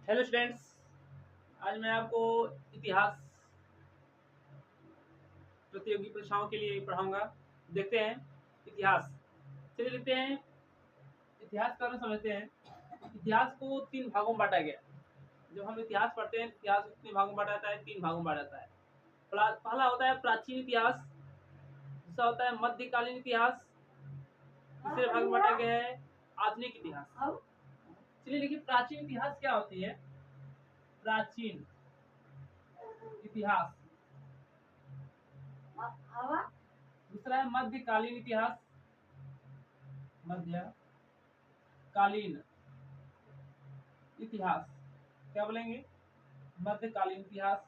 Hello students. आज मैं आपको इतिहास प्रतियोगी परीक्षाओं के लिए पढ़ाऊंगा। देखते हैं इतिहास। चलिए देखते हैं इतिहास का कारण समझते हैं। इतिहास को तीन भागों में बांटा गया। जब हम इतिहास पढ़ते हैं इतिहास को कितने भागों में बांटा जाता है? तीन भागों में बांटा जाता है। पहला होता है प्राचीन इतिहास, दूसरा होता है मध्यकालीन इतिहास, तीसरे भाग में बांटा गया है आधुनिक इतिहास। चलिए देखिए प्राचीन इतिहास क्या होती है। प्राचीन इतिहास, दूसरा है मध्यकालीन इतिहास, मध्यकालीन इतिहास क्या बोलेंगे? मध्यकालीन इतिहास।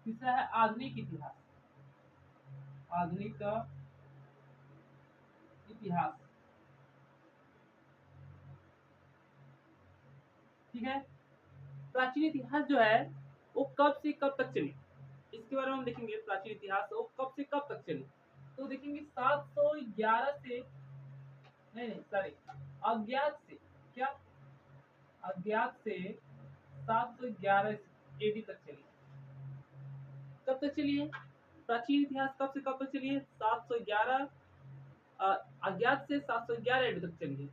तीसरा है आधुनिक इतिहास, आधुनिक इतिहास। ठीक है। प्राचीन इतिहास जो है वो कब से कब तक चली, इसके बारे में हम देखेंगे। प्राचीन इतिहास वो कब से कब तक चली, तो देखेंगे 711 से नहीं सॉरी अज्ञात से क्या अज्ञात से 711 एडी तक चली। कब तक चली है प्राचीन इतिहास? कब से कब तक चली है? 711 अज्ञात से 711 एडी तक चली है।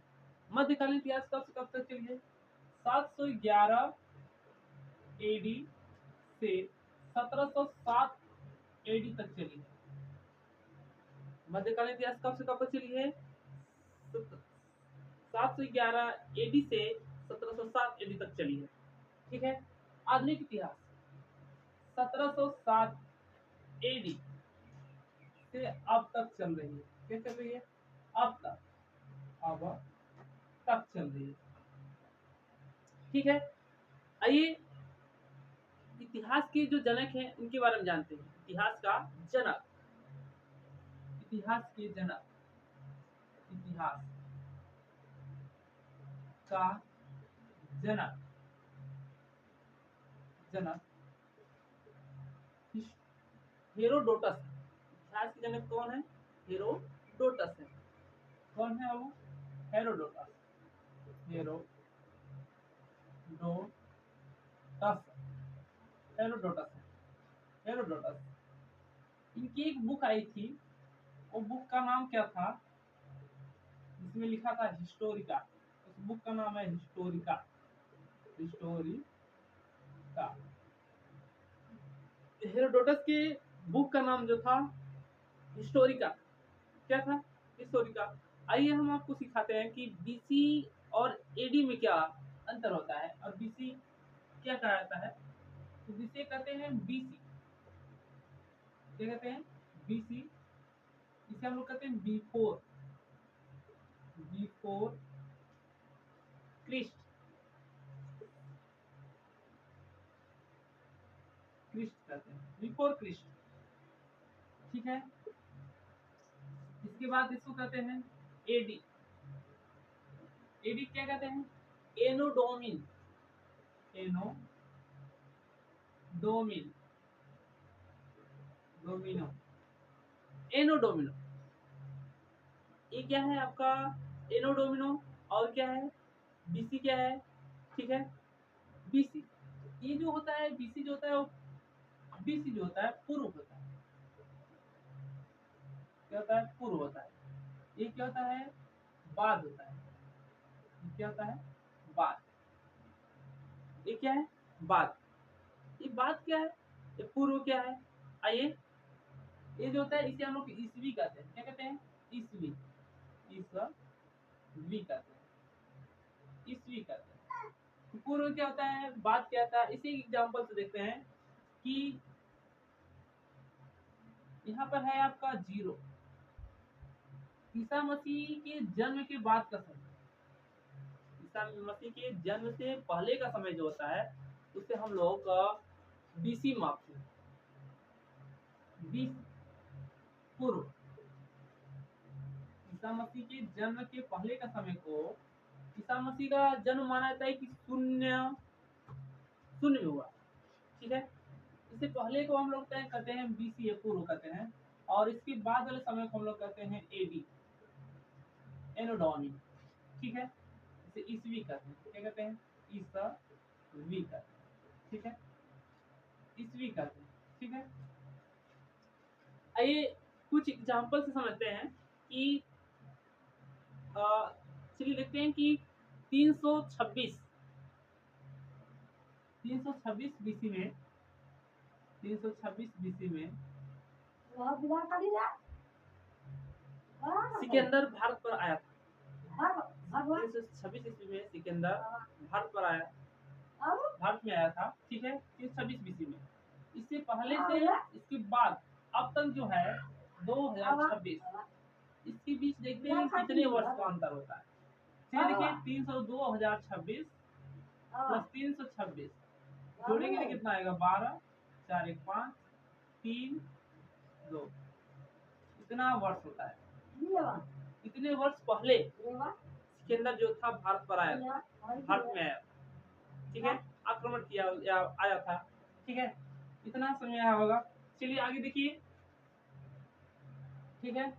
मध्यकालीन इतिहास कब से कब तक चली है? 711 एडी से 1707 एडी तक चली है। मध्यकालीन इतिहास कब से कब तक चली है? 711 एडी से 1707 एडी तक चली है। ठीक है। आधुनिक इतिहास 1707 एडी से अब तक चल रही है। क्या चल रही है? अब तक चल रही है। ठीक है। आइए इतिहास के जो जनक हैं उनके बारे में जानते हैं। इतिहास का जनक, इतिहास के जनक, इतिहास का जनक, हेरोडोटस। इतिहास के जनक कौन है? हेरोडोटस है। कौन है वो? हेरोडोटस, हेरोडोटस, हेरोडोटस है। हेरोडोटस, इनकी एक बुक आई थी, वो बुक का नाम क्या था? इसमें लिखा था हिस्टोरिका। उस बुक का नाम है हिस्टोरिका, हिस्टोरिका। हेरोडोटस के बुक का नाम जो था हिस्टोरिका। क्या था? हिस्टोरिका। आइए हम आपको सिखाते हैं कि बीसी और एडी में क्या अंतर होता है और बीसी क्या कहा जाता है। तो जिसे कहते हैं बीसी, क्या कहते हैं? बीसी। इसे हम लोग कहते हैं बिफोर, बिफोर क्रिस्ट, क्रिस्ट कहते हैं, बिफोर क्रिस्ट। ठीक है। इसके बाद इसको कहते हैं एडी। एडी क्या कहते हैं? एनोडोमिन, एनोडोमिन, डोमिनो, एनोडोमिनो। ये क्या है आपका? एनोडोमिनो। और क्या है? बीसी क्या है? ठीक है। बीसी, ये जो होता है बीसी जो होता है वो, बीसी जो होता है पूर्व होता है। क्या होता है? पूर्व होता है। ये क्या होता है? बाद होता है। ये क्या होता है? बाद। ये क्या है? बाद। ये बाद क्या है? ये पूर्व क्या है? आइए, ये जो होता है इसे हम लोग ईस्वी कहते हैं। क्या कहते हैं? ईस्वी, ईस्वी कहते हैं, ईस्वी कहते हैं। तो पूर्व क्या होता है? बाद क्या होता है? इसी एग्जांपल से देखते हैं कि यहाँ पर है आपका 0, ईसा मसीह के जन्म के बाद का समय। ईसा मसीह के जन्म से पहले का समय जो होता है उसे हम लोग बीसी मापते हैं। बीसी पूर्व, ईसा मसीह के जन्म के पहले का समय को ईसा मसीह का जन्म माना जाता है कि शून्य शून्य में हुआ। ठीक है। इससे पहले को हम लोग कहते हैं बीसी, पूर्व कहते हैं, और इसके बाद वाले समय को हम लोग कहते हैं एडी, एनोडोनी। ठीक है। इसे ईस्वी कहते हैं। क्या कहते हैं? ईसा वी कर, ठीक है, ईस्वी कर, ठीक है। आइए कुछ एग्जाम्पल से समझते हैं कि चलिए देखते हैं कि 326 बीसी में 326 बीसी में सिकंदर भारत पर आया था। 326 ईस्वी में सिकंदर भारत पर आया, भारत में आया था, ठीक है, 326 बीसी में। इससे पहले से इसके बाद अब तक जो है 2026, इसके बीच देखते हैं कितने वर्ष का अंतर होता है। चलिए देखिए 2026 प्लस 326 जोड़ेंगे तो कितना आएगा, 12, 4, 1, 5, 3, 2, इतना वर्ष होता है। इतने वर्ष पहले सिकंदर जो था भारत पर आया, भारत में आया, ठीक है, आक्रमण किया या आया था, ठीक है, इतना समय आया होगा। चलिए आगे देखिए, ठीक है,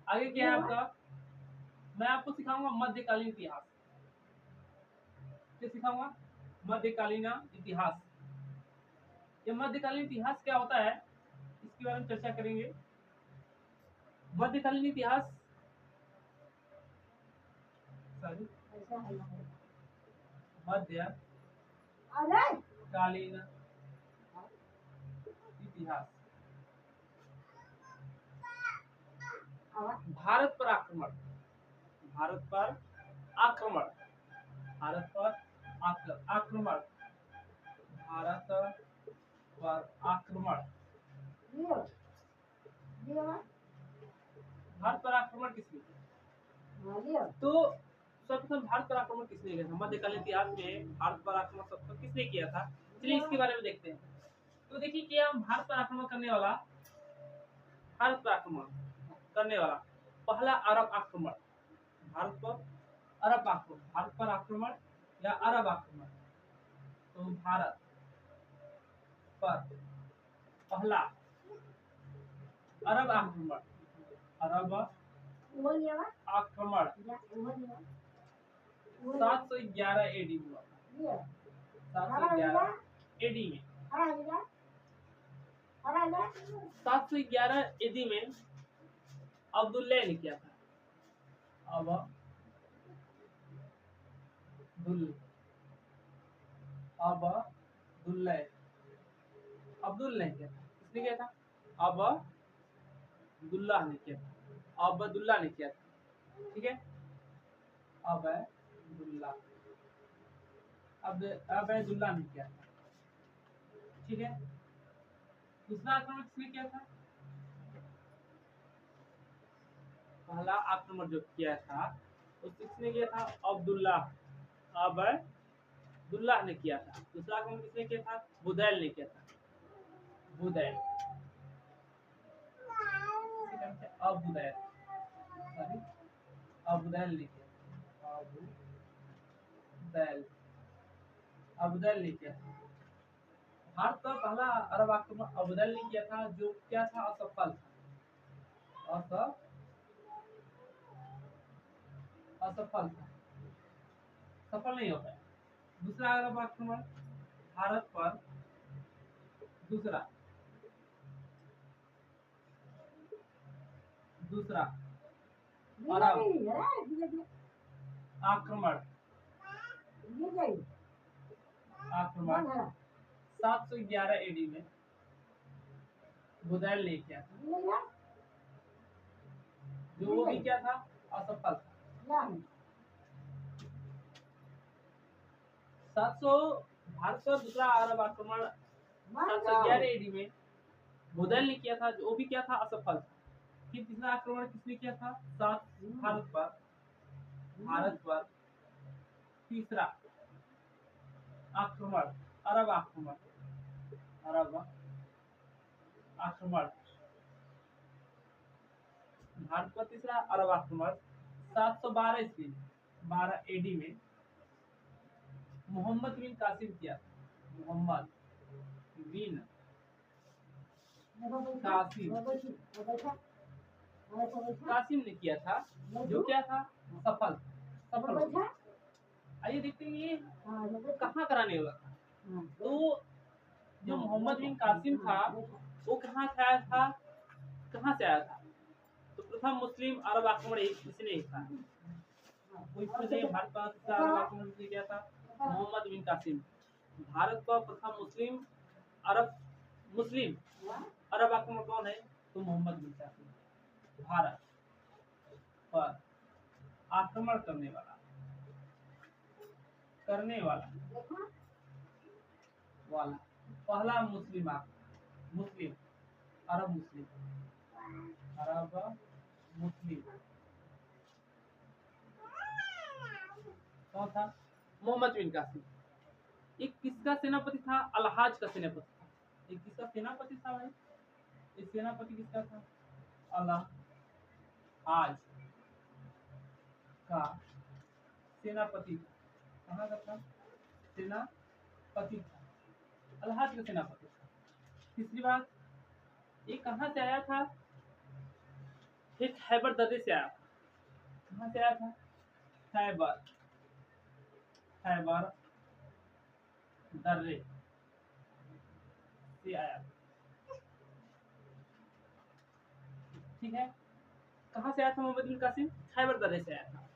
आगे क्या है आपका, मैं आपको सिखाऊंगा मध्यकालीन इतिहास। क्या सिखाऊंगा, मध्यकालीन इतिहास। ये मध्यकालीन इतिहास क्या होता है इसके बारे में चर्चा करेंगे। मध्यकालीन इतिहास मध्यकालीन इतिहास भारत पर आक्रमण, भारत पर आक्रमण, भारत पर आक्रमण, भारत पर आक्रमण, भारत पर आक्रमण किसने किया? तो सर्वप्रथम भारत पर आक्रमण किसने किया था? मध्यकालीन इतिहास में भारत पर आक्रमण सर्वप्रथम किसने किया था? चलिए इसके बारे में देखते हैं। तो देखिए कि हम भारत पर आक्रमण करने वाला, भारत पर आक्रमण करने वाला पहला अरब आक्रमण, भारत पर अरब आक्रमण, भारत पर आक्रमण या अरब आक्रमण। तो भारत पर पहला अरब आक्रमण, अरब आक्रमण 711 एडी हुआ, 711 एडी में, 711 एडी में अब्दुल्लाह ने किया था। अब्दुल्लाह ने किया था। किसने किया था? अब्दुल्लाह ने किया था, अब्दुल्लाह ने किया था, ठीक है, अब्दुल्लाह ने किया था, ठीक है। दूसरा आक्रमण किसने किया था? पहला आक्रमण जो किया था उसने किसने किया था? अब्दुल्लाह ने किया था। दूसरा आक्रमण किसने किया था? बुदैल ने किया था, बुदैल, अब्दुदैल ने किया, अब्दुदैल ने किया था। भारत का पहला अरब आक्रमण अब्दुदैल ने किया था, जो क्या था? असफल था, असफल था, सफल नहीं होता है। दूसरा अरब आक्रमण भारत पर, दूसरा अरब आक्रमण 711 एडी में बुदैल ने किया था, जो वो भी क्या था? असफल था। 700 भारत पर दूसरा अरब आक्रमण 711 एडी में बुदैल ने किया था, जो भी क्या था? असफल था। फिर तीसरा आक्रमण किसने किया था? भारत पर तीसरा आक्रमण अरब आक्रमण, भारत पर तीसरा अरब आक्रमण 712 ईस्वी 12 एडी में मोहम्मद बिन कासिम किया, मोहम्मद बिन कासिम ने किया था, जो क्या था? सफल, आइए देखते हैं ये कहाँ कराने वाला था। तो जो मोहम्मद बिन कासिम था वो कहाँ से आया था, कहाँ से आया था? तो प्रथम मुस्लिम अरब आक्रमण इसने ही था। कोई पूछे भारत का सबसे अरब आक्रमण किसने किया था? मोहम्मद बिन कासिम। भारत का प्रथम मुस्लिम अरब आक्रमण कौन है? तो मोहम्मद बिन कासिम। भारत पर आक्रमण करने वाला पहला मुस्लिम अरब मुस्लिम कौन था? मोहम्मद बिन कासिम। एक किसका सेनापति था? अलहाज का सेनापति था। एक किसका सेनापति था भाई? इस सेनापति किसका था? अलहाज का सेनापति था। कहाँ का था? सेनापति था, अलहाज का सेनापति था। तीसरी बात, ये कहाँ से आया था? ये खैबर दर्रे से आया था। कहाँ से आया था? खैबर दर्रे से आया था। ठीक है, कहाँ से आया था मोहम्मद बिन कासिम? खैबर दर्रे से आया था।